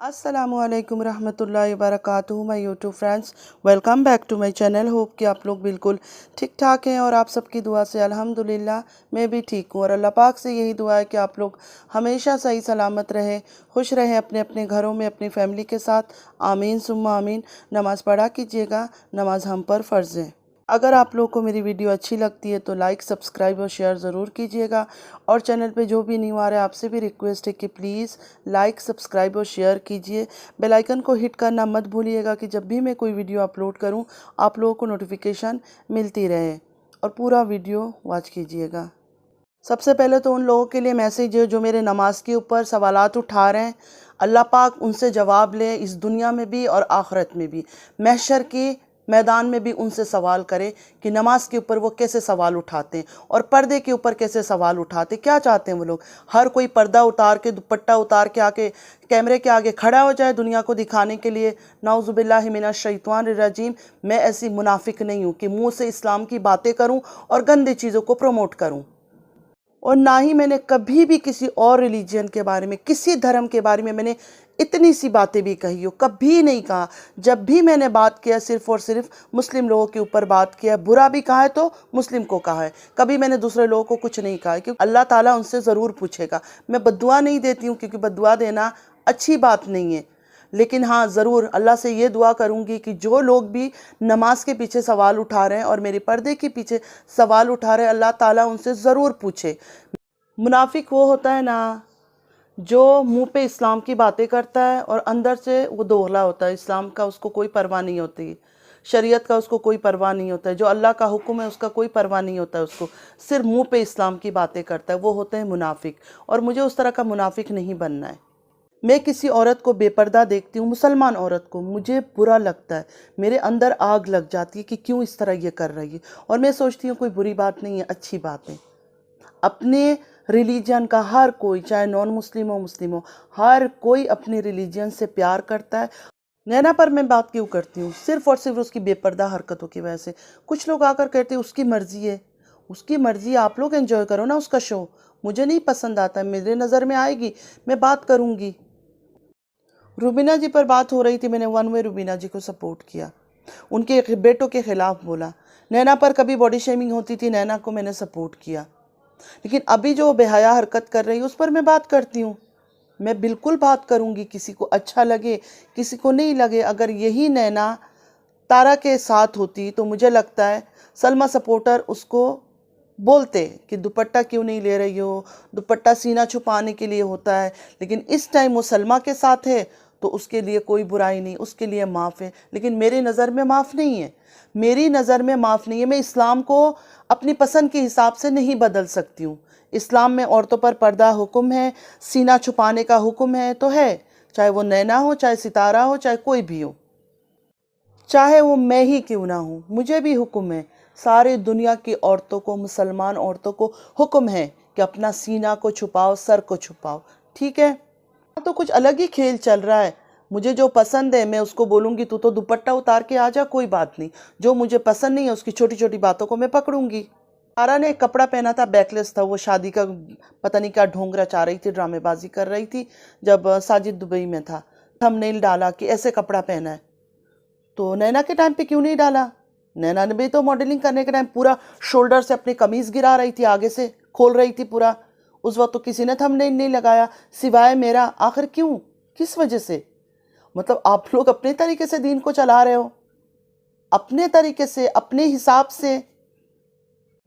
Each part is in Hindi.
अस्सलामुअलैकुम रहमतुल्लाहि वबरकातुहू my YouTube friends, welcome back to my channel. Hope कि आप लोग बिल्कुल ठीक ठाक हैं और आप सबकी दुआ से अल्हम्दुलिल्लाह मैं भी ठीक हूँ। और अल्लाह पाक से यही दुआ है कि आप लोग हमेशा सही सलामत रहें, खुश रहें अपने अपने घरों में अपनी फैमिली के साथ। आमीन सुम्मा आमीन। नमाज़ पढ़ा कीजिएगा, नमाज हम पर फ़र्ज़ है। अगर आप लोगों को मेरी वीडियो अच्छी लगती है तो लाइक, सब्सक्राइब और शेयर ज़रूर कीजिएगा। और चैनल पे जो भी न्यू आ रहा है आपसे भी रिक्वेस्ट है कि प्लीज़ लाइक, सब्सक्राइब और शेयर कीजिए। बेल आइकन को हिट करना मत भूलिएगा कि जब भी मैं कोई वीडियो अपलोड करूं आप लोगों को नोटिफिकेशन मिलती रहे। और पूरा वीडियो वॉच कीजिएगा। सबसे पहले तो उन लोगों के लिए मैसेज है जो मेरे नमाज के ऊपर सवालात उठा रहे हैं, अल्लाह पाक उनसे जवाब ले, इस दुनिया में भी और आखिरत में भी। महशर के मैदान में भी उनसे सवाल करे कि नमाज के ऊपर वो कैसे सवाल उठाते हैं और पर्दे के ऊपर कैसे सवाल उठाते, क्या चाहते हैं वो लोग। हर कोई पर्दा उतार के, दुपट्टा उतार के आके कैमरे के आगे खड़ा हो जाए दुनिया को दिखाने के लिए। नाउज़ुबिल्लाहि मिनश शैतानिर रजीम। मैं ऐसी मुनाफिक नहीं हूँ कि मुँह से इस्लाम की बातें करूँ और गंदी चीज़ों को प्रमोट करूँ। और ना ही मैंने कभी भी किसी और रिलीजन के बारे में, किसी धर्म के बारे में मैंने इतनी सी बातें भी कही हो, कभी नहीं कहा। जब भी मैंने बात किया सिर्फ़ और सिर्फ मुस्लिम लोगों के ऊपर बात किया है। बुरा भी कहा है तो मुस्लिम को कहा है, कभी मैंने दूसरे लोगों को कुछ नहीं कहा है, क्योंकि अल्लाह ताला उनसे ज़रूर पूछेगा। मैं बद्दुआ नहीं देती हूँ क्योंकि बद्दुआ देना अच्छी बात नहीं है, लेकिन हाँ ज़रूर अल्लाह से ये दुआ करूँगी कि जो लोग भी नमाज के पीछे सवाल उठा रहे हैं और मेरे पर्दे के पीछे सवाल उठा रहे हैं, अल्लाह ताला उनसे ज़रूर पूछे। मुनाफिक वो होता है ना जो मुंह पे इस्लाम की बातें करता है और अंदर से वो दोगला होता है। इस्लाम का उसको कोई परवाह नहीं होती, शरीयत का उसको कोई परवाह नहीं होता है, जो अल्लाह का हुक्म है उसका कोई परवाह नहीं होता है उसको। सिर्फ मुंह पे इस्लाम की बातें करता है, वो होते हैं मुनाफिक। और मुझे उस तरह का मुनाफिक नहीं बनना है। मैं किसी औरत को बेपर्दा देखती हूँ, मुसलमान औरत को, मुझे बुरा लगता है, मेरे अंदर आग लग जाती है कि क्यों इस तरह ये कर रही है। और मैं सोचती हूँ कोई बुरी बात नहीं है, अच्छी बात है। अपने रिलीजन का हर कोई, चाहे नॉन मुस्लिम हो मुस्लिम हो, हर कोई अपने रिलीजन से प्यार करता है। नैना पर मैं बात क्यों करती हूँ? सिर्फ और सिर्फ उसकी बेपर्दा हरकतों की वजह से। कुछ लोग आकर कहते हैं उसकी मर्जी है, उसकी मर्जी, आप लोग एंजॉय करो ना उसका शो। मुझे नहीं पसंद आता है, मेरे नज़र में आएगी मैं बात करूँगी। रुबीना जी पर बात हो रही थी, मैंने वन वे रुबीना जी को सपोर्ट किया, उनके बेटों के ख़िलाफ़ बोला। नैना पर कभी बॉडी शेमिंग होती थी, नैना को मैंने सपोर्ट किया। लेकिन अभी जो बेहया हरकत कर रही है उस पर मैं बात करती हूँ। मैं बिल्कुल बात करूँगी, किसी को अच्छा लगे किसी को नहीं लगे। अगर यही नैना तारा के साथ होती तो मुझे लगता है सलमा सपोर्टर उसको बोलते कि दुपट्टा क्यों नहीं ले रही हो, दुपट्टा सीना छुपाने के लिए होता है। लेकिन इस टाइम वो सलमा के साथ है तो उसके लिए कोई बुराई नहीं, उसके लिए माफ़ है। लेकिन मेरी नज़र में माफ़ नहीं है, मेरी नज़र में माफ़ नहीं है। मैं इस्लाम को अपनी पसंद के हिसाब से नहीं बदल सकती हूँ। इस्लाम में औरतों पर पर्दा हुक्म है, सीना छुपाने का हुक्म है तो है, चाहे वो नैना हो, चाहे सितारा हो, चाहे कोई भी हो, चाहे वो मैं ही क्यों ना हूँ, मुझे भी हुक्म है। सारी दुनिया की औरतों को, मुसलमान औरतों को हुक्म है कि अपना सीना को छुपाओ, सर को छुपाओ। ठीक है, तो कुछ अलग ही खेल चल रहा है। मुझे जो पसंद है मैं उसको बोलूँगी तू तो दुपट्टा उतार के आ जा, कोई बात नहीं। जो मुझे पसंद नहीं है उसकी छोटी छोटी बातों को मैं पकड़ूंगी। सारा ने एक कपड़ा पहना था, बैकलेस था, वो शादी का पता नहीं क्या ढोंग रचा रही थी, ड्रामेबाजी कर रही थी। जब साजिद दुबई में था, थंबनेल डाला कि ऐसे कपड़ा पहना है। तो नैना के टाइम पे क्यों नहीं डाला? नैना ने भी तो मॉडलिंग करने के टाइम पूरा शोल्डर से अपनी कमीज गिरा रही थी, आगे से खोल रही थी पूरा। उस वक्त तो किसी ने थंबनेल नहीं लगाया सिवाय मेरा। आखिर क्यों, किस वजह से? मतलब आप लोग अपने तरीके से दीन को चला रहे हो, अपने तरीके से, अपने हिसाब से।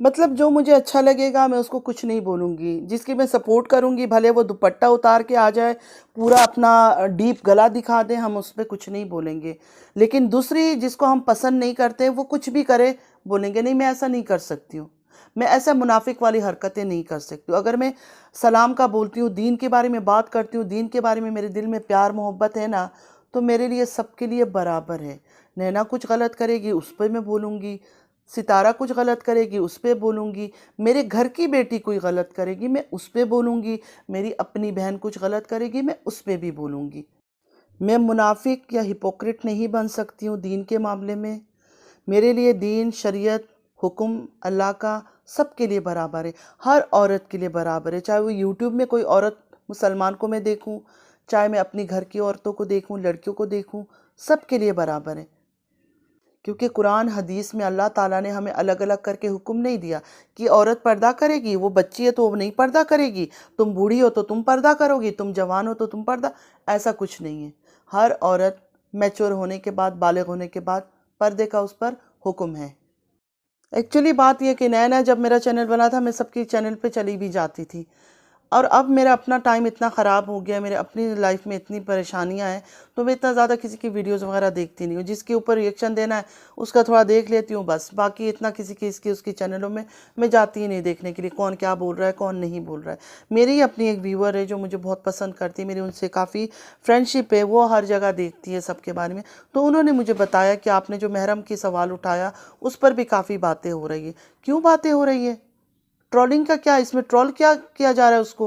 मतलब जो मुझे अच्छा लगेगा मैं उसको कुछ नहीं बोलूँगी, जिसकी मैं सपोर्ट करूँगी भले वो दुपट्टा उतार के आ जाए, पूरा अपना डीप गला दिखा दे, हम उस पर कुछ नहीं बोलेंगे। लेकिन दूसरी जिसको हम पसंद नहीं करते वो कुछ भी करे, बोलेंगे नहीं, मैं ऐसा नहीं कर सकती हूँ, मैं ऐसा मुनाफिक वाली हरकतें नहीं कर सकती हूँ। अगर मैं सलाम का बोलती हूँ, दीन के बारे में बात करती हूँ, दीन के बारे में मेरे दिल में प्यार मोहब्बत है ना, तो मेरे लिए सबके लिए बराबर है। नैना कुछ गलत करेगी उस पर मैं बोलूँगी, सितारा कुछ गलत करेगी उस पर बोलूँगी, मेरे घर की बेटी कोई गलत करेगी मैं उस पर बोलूँगी, मेरी अपनी बहन कुछ गलत करेगी मैं उस पर भी बोलूँगी। मैं मुनाफिक या हिपोक्रेट नहीं बन सकती हूँ दीन के मामले में। मेरे लिए दीन, शरीयत, हुक्म अल्लाह का सबके लिए बराबर है, हर औरत के लिए बराबर है। चाहे वो यूट्यूब में कोई औरत मुसलमान को मैं देखूँ, चाहे मैं अपनी घर की औरतों को देखूं, लड़कियों को देखूं, सबके लिए बराबर है। क्योंकि कुरान हदीस में अल्लाह ताला ने हमें अलग अलग करके हुक्म नहीं दिया कि औरत पर्दा करेगी, वो बच्ची है तो वो नहीं पर्दा करेगी, तुम बूढ़ी हो तो तुम पर्दा करोगी, तुम जवान हो तो तुम पर्दा, ऐसा कुछ नहीं है। हर औरत मैच्योर होने के बाद, बालिग होने के बाद पर्दे का उस पर हुक्म है। एक्चुअली बात यह कि नया नया जब मेरा चैनल बना था, मैं सबकी चैनल पे चली भी जाती थी, और अब मेरा अपना टाइम इतना ख़राब हो गया, मेरे अपनी लाइफ में इतनी परेशानियां हैं, तो मैं इतना ज़्यादा किसी की वीडियोस वगैरह देखती नहीं हूँ। जिसके ऊपर रिएक्शन देना है उसका थोड़ा देख लेती हूँ बस, बाकी इतना किसी की इसकी उसकी चैनलों में मैं जाती ही नहीं देखने के लिए कौन क्या बोल रहा है, कौन नहीं बोल रहा है। मेरी ही अपनी एक व्यूअर है जो मुझे बहुत पसंद करती है, मेरी उनसे काफ़ी फ्रेंडशिप है, वो हर जगह देखती है सबके बारे में, तो उन्होंने मुझे बताया कि आपने जो महरम की सवाल उठाया उस पर भी काफ़ी बातें हो रही है। क्यों बातें हो रही है? ट्रोलिंग का क्या, इसमें ट्रोल क्या किया जा रहा है उसको?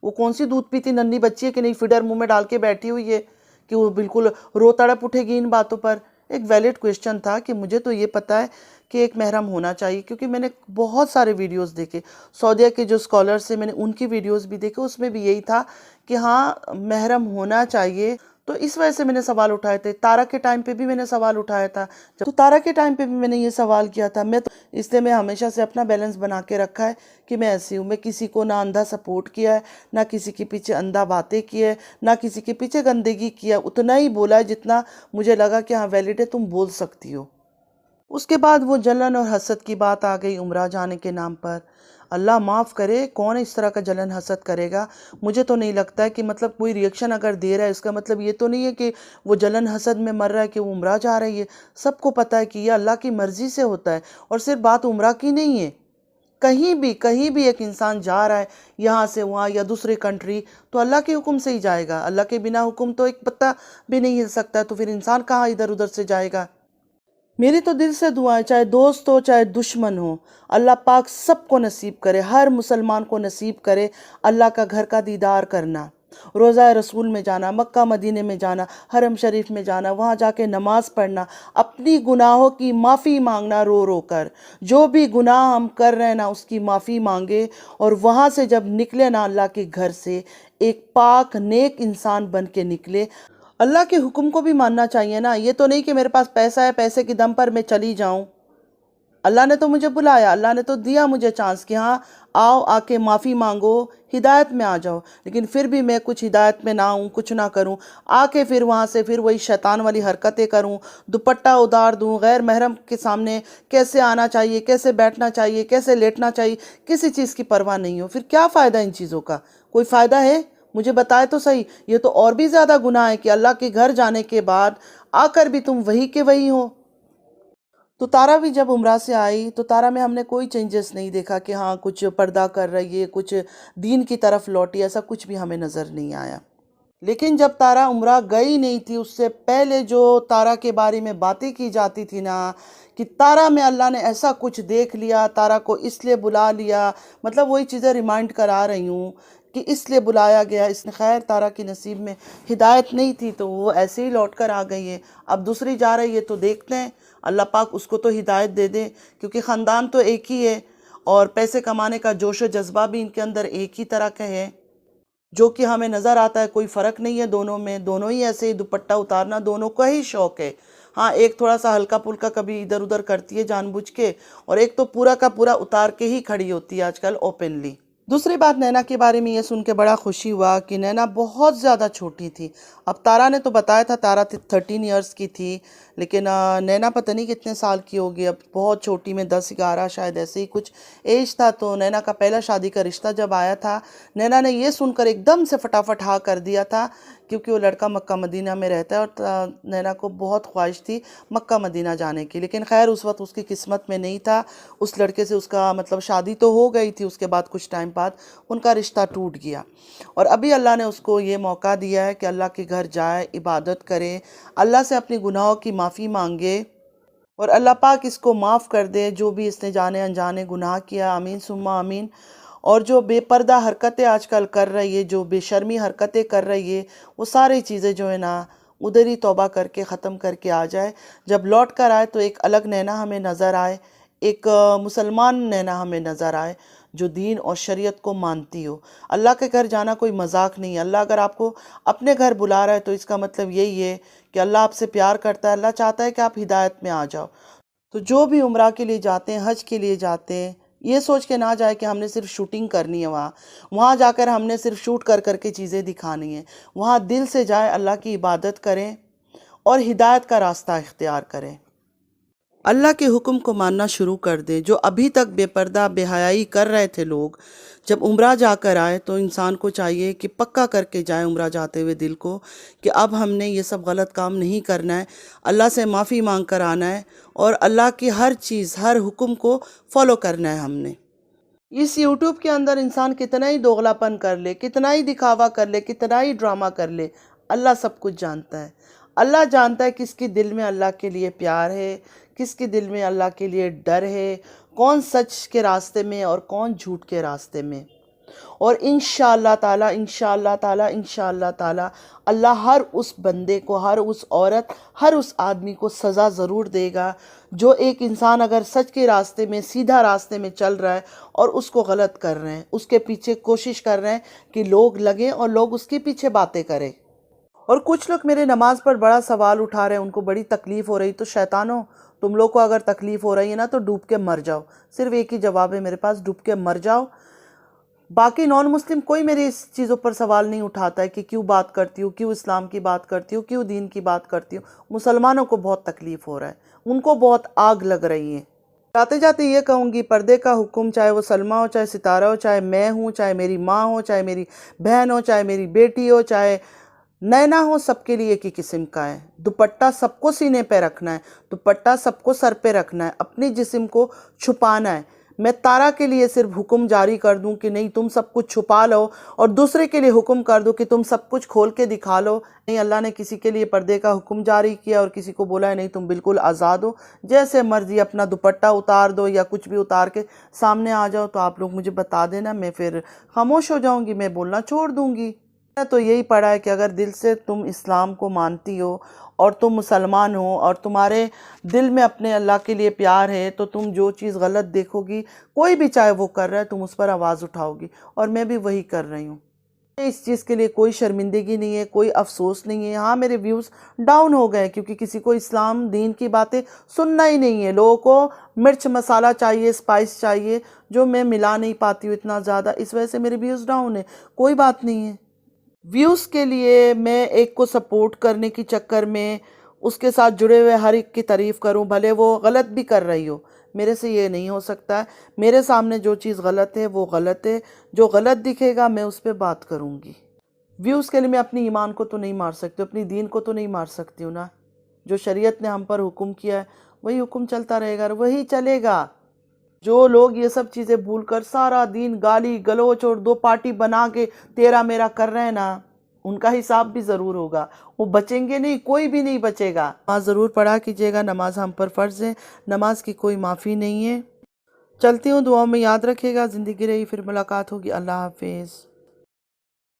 वो कौन सी दूध पीती नन्ही बच्ची है कि नहीं फीडर मुंह में डाल के बैठी हुई है कि वो बिल्कुल रो तड़प उठेगी इन बातों पर? एक वैलिड क्वेश्चन था कि मुझे तो ये पता है कि एक महरम होना चाहिए, क्योंकि मैंने बहुत सारे वीडियोस देखे, सऊदीया के जो स्कॉलर्स से मैंने उनकी वीडियोस भी देखे, उसमें भी यही था कि हाँ महरम होना चाहिए। तो इस वजह से मैंने सवाल उठाए थे। तारा के टाइम पे भी मैंने सवाल उठाया था, जब तो तारा के टाइम पे भी मैंने ये सवाल किया था। मैं तो इसलिए मैं हमेशा से अपना बैलेंस बना के रखा है कि मैं ऐसी हूँ, मैं किसी को ना अंधा सपोर्ट किया है, ना किसी के पीछे अंधा बातें की है, ना किसी के पीछे गंदगी किया, उतना ही बोला है जितना मुझे लगा कि हाँ वैलिड है, तुम बोल सकती हो। उसके बाद वो जलन और हसद की बात आ गई उम्रा जाने के नाम पर। अल्लाह माफ़ करे, कौन इस तरह का जलन हसद करेगा? मुझे तो नहीं लगता है कि मतलब कोई रिएक्शन अगर दे रहा है इसका मतलब ये तो नहीं है कि वो जलन हसद में मर रहा है कि वो उम्रा जा रही है। सबको पता है कि ये अल्लाह की मर्ज़ी से होता है, और सिर्फ बात उम्रा की नहीं है, कहीं भी एक इंसान जा रहा है यहाँ से वहाँ या दूसरी कंट्री, तो अल्लाह के हुक्म से ही जाएगा। अल्लाह के बिना हुक्म तो एक पत्ता भी नहीं हिल सकता, तो फिर इंसान कहाँ इधर उधर से जाएगा? मेरी तो दिल से दुआ है, चाहे दोस्त हो चाहे दुश्मन हो, अल्लाह पाक सबको नसीब करे, हर मुसलमान को नसीब करे अल्लाह का घर का दीदार करना, रोज़ा रसूल में जाना, मक्का मदीने में जाना, हरम शरीफ में जाना, वहाँ जाके नमाज़ पढ़ना, अपनी गुनाहों की माफ़ी मांगना रो रो कर। जो भी गुनाह हम कर रहे हैं ना उसकी माफ़ी मांगे, और वहाँ से जब निकले ना अल्लाह के घर से, एक पाक नेक इंसान बन के निकले। अल्लाह के हुक्म को भी मानना चाहिए ना, ये तो नहीं कि मेरे पास पैसा है, पैसे के दम पर मैं चली जाऊं। अल्लाह ने तो मुझे बुलाया, अल्लाह ने तो दिया मुझे चांस कि हाँ आओ, आके माफ़ी मांगो, हिदायत में आ जाओ, लेकिन फिर भी मैं कुछ हिदायत में ना हूँ, कुछ ना करूँ, आके फिर वहाँ से फिर वही शैतान वाली हरकतें करूँ, दुपट्टा उतार दूँ, गैर महरम के सामने कैसे आना चाहिए, कैसे बैठना चाहिए, कैसे लेटना चाहिए, किसी चीज़ की परवाह नहीं हो, फिर क्या फ़ायदा इन चीज़ों का? कोई फ़ायदा है? मुझे बताए तो सही। ये तो और भी ज़्यादा गुनाह है कि अल्लाह के घर जाने के बाद आकर भी तुम वही के वही हो। तो तारा भी जब उम्रा से आई तो तारा में हमने कोई चेंजेस नहीं देखा कि हाँ कुछ पर्दा कर रही है, कुछ दीन की तरफ लौटी, ऐसा कुछ भी हमें नज़र नहीं आया। लेकिन जब तारा उम्रा गई नहीं थी, उससे पहले जो तारा के बारे में बातें की जाती थी ना, कि तारा में अल्लाह ने ऐसा कुछ देख लिया, तारा को इसलिए बुला लिया, मतलब वही चीज़ें रिमाइंड करा रही हूँ कि इसलिए बुलाया गया, इसने खैर तारा की नसीब में हिदायत नहीं थी तो वो ऐसे ही लौट कर आ गई है। अब दूसरी जा रही है तो देखते हैं अल्लाह पाक उसको तो हिदायत दे दे, क्योंकि ख़ानदान तो एक ही है और पैसे कमाने का जोश व जज्बा भी इनके अंदर एक ही तरह का है, जो कि हमें नज़र आता है। कोई फ़र्क नहीं है दोनों में, दोनों ही ऐसे ही दुपट्टा उतारना दोनों का ही शौक़ है। हाँ, एक थोड़ा सा हल्का पुल्का कभी इधर उधर करती है जानबूझ के, और एक तो पूरा का पूरा उतार के ही खड़ी होती है आजकल ओपनली। दूसरी बात, नैना के बारे में ये सुन के बड़ा खुशी हुआ कि नैना बहुत ज़्यादा छोटी थी। अब तारा ने तो बताया था तारा 13 इयर्स की थी, लेकिन नैना पता नहीं कितने साल की होगी, अब बहुत छोटी में 10-11 शायद ऐसे ही कुछ एज था। तो नैना का पहला शादी का रिश्ता जब आया था, नैना ने ये सुनकर एकदम से फटाफट हाँ कर दिया था, क्योंकि वो लड़का मक्का मदीना में रहता है और नैना को बहुत ख्वाहिश थी मक्का मदीना जाने की। लेकिन खैर उस वक्त उसकी किस्मत में नहीं था उस लड़के से, उसका मतलब शादी तो हो गई थी, उसके बाद कुछ टाइम बाद उनका रिश्ता टूट गया। और अभी अल्लाह ने उसको ये मौका दिया है कि अल्लाह के घर जाए, इबादत करे, अल्लाह से अपनी गुनाहों की माफ़ी मांगे और अल्लाह पाक इसको माफ़ कर दे जो भी इसने जाने अनजाने गुनाह किया। आमीन सुम्मा आमीन। और जो बेपर्दा हरकतें आजकल कर रही है, जो बेशर्मी हरकतें कर रही है, वो सारी चीज़ें जो है ना उधर ही तौबा करके ख़त्म करके आ जाए। जब लौट कर आए तो एक अलग नैना हमें नज़र आए, एक मुसलमान नैना हमें नज़र आए, जो दीन और शरीयत को मानती हो। अल्लाह के घर जाना कोई मजाक नहीं है। अल्लाह अगर आपको अपने घर बुला रहा है तो इसका मतलब यही है कि अल्लाह आपसे प्यार करता है। अल्लाह चाहता है कि आप हिदायत में आ जाओ। तो जो भी उम्रा के लिए जाते हैं, हज के लिए जाते हैं, ये सोच के ना जाए कि हमने सिर्फ शूटिंग करनी है। वहाँ जाकर हमने सिर्फ शूट कर करके चीज़ें दिखानी है। वहाँ दिल से जाए, अल्लाह की इबादत करें और हिदायत का रास्ता इख्तियार करें। अल्लाह के हुक्म को मानना शुरू कर दें। जो अभी तक बेपर्दा बेहयाई कर रहे थे लोग, जब उम्रा जाकर आए तो इंसान को चाहिए कि पक्का करके जाए उम्रा जाते हुए दिल को कि अब हमने ये सब गलत काम नहीं करना है। अल्लाह से माफ़ी मांग कर आना है और अल्लाह की हर चीज़, हर हुक्म को फॉलो करना है हमने। इस यूट्यूब के अंदर इंसान कितना ही दोगलापन कर ले, कितना ही दिखावा कर ले, कितना ही ड्रामा कर ले, अल्लाह सब कुछ जानता है। अल्लाह जानता है किसके दिल में अल्लाह के लिए प्यार है, किसके दिल में अल्लाह के लिए डर है, कौन सच के रास्ते में और कौन झूठ के रास्ते में। और इंशाअल्लाह ताला, इंशाअल्लाह ताला, इंशाअल्लाह ताला अल्लाह हर उस बंदे को, हर उस औरत, हर उस आदमी को सज़ा ज़रूर देगा जो एक इंसान अगर सच के रास्ते में, सीधा रास्ते में चल रहा है और उसको गलत कर रहे हैं, उसके पीछे कोशिश कर रहे हैं कि लोग लगें और लोग उसके पीछे बातें करें। और कुछ लोग मेरे नमाज पर बड़ा सवाल उठा रहे हैं, उनको बड़ी तकलीफ़ हो रही। तो शैतानों, तुम लोग को अगर तकलीफ़ हो रही है ना तो डूब के मर जाओ। सिर्फ एक ही जवाब है मेरे पास, डूब के मर जाओ। बाकी नॉन मुस्लिम कोई मेरे इस चीज़ों पर सवाल नहीं उठाता है कि क्यों बात करती हूँ, क्यों इस्लाम की बात करती हूँ, क्यों दीन की बात करती हूँ। मुसलमानों को बहुत तकलीफ़ हो रहा है, उनको बहुत आग लग रही है। जाते जाते ये कहूँगी, पर्दे का हुक्म, चाहे वो सलमा हो, चाहे सितारा हो, चाहे मैं हूँ, चाहे मेरी माँ हो, चाहे मेरी बहन हो, चाहे मेरी बेटी हो, चाहे नैना हो, सबके लिए एक ही किस्म का है। दुपट्टा सबको सीने पे रखना है, दुपट्टा सबको सर पे रखना है, अपनी जिस्म को छुपाना है। मैं तारा के लिए सिर्फ हुक्म जारी कर दूं कि नहीं तुम सब कुछ छुपा लो, और दूसरे के लिए हुक्म कर दूं कि तुम सब कुछ खोल के दिखा लो। नहीं, अल्लाह ने किसी के लिए पर्दे का हुक्म जारी किया और किसी को बोला है नहीं तुम बिल्कुल आज़ाद हो, जैसे मर्जी अपना दुपट्टा उतार दो या कुछ भी उतार के सामने आ जाओ। तो आप लोग मुझे बता देना, मैं फिर खामोश हो जाऊँगी, मैं बोलना छोड़ दूँगी। तो यही पढ़ा है कि अगर दिल से तुम इस्लाम को मानती हो और तुम मुसलमान हो और तुम्हारे दिल में अपने अल्लाह के लिए प्यार है, तो तुम जो चीज़ गलत देखोगी, कोई भी चाहे वो कर रहा है, तुम उस पर आवाज़ उठाओगी। और मैं भी वही कर रही हूँ। इस चीज़ के लिए कोई शर्मिंदगी नहीं है, कोई अफसोस नहीं है। हाँ, मेरे व्यूज़ डाउन हो गए क्योंकि किसी को इस्लाम दीन की बातें सुनना ही नहीं है। लोगों को मिर्च मसाला चाहिए, स्पाइस चाहिए, जो मैं मिला नहीं पाती हूँ इतना ज़्यादा, इस वजह से मेरे व्यूज़ डाउन है। कोई बात नहीं है। व्यूज़ के लिए मैं एक को सपोर्ट करने के चक्कर में उसके साथ जुड़े हुए हर एक की तारीफ़ करूं, भले वो गलत भी कर रही हो। मेरे से ये नहीं हो सकता है। मेरे सामने जो चीज़ गलत है वो गलत है, जो गलत दिखेगा मैं उस पर बात करूंगी। व्यूज़ के लिए मैं अपनी ईमान को तो नहीं मार सकती, अपनी दीन को तो नहीं मार सकती हूँ ना। जो शरीयत ने हम पर हुक्म किया है वही हुक्म चलता रहेगा और वही चलेगा। जो लोग ये सब चीज़ें भूलकर सारा दिन गाली गलौच और दो पार्टी बना के तेरा मेरा कर रहे हैं ना, उनका हिसाब भी ज़रूर होगा। वो बचेंगे नहीं, कोई भी नहीं बचेगा। नमाज ज़रूर पढ़ा कीजिएगा, नमाज हम पर फ़र्ज़ है, नमाज की कोई माफ़ी नहीं है। चलती हूँ, दुआओं में याद रखिएगा। ज़िंदगी रही फिर मुलाकात होगी। अल्लाह हाफिज़।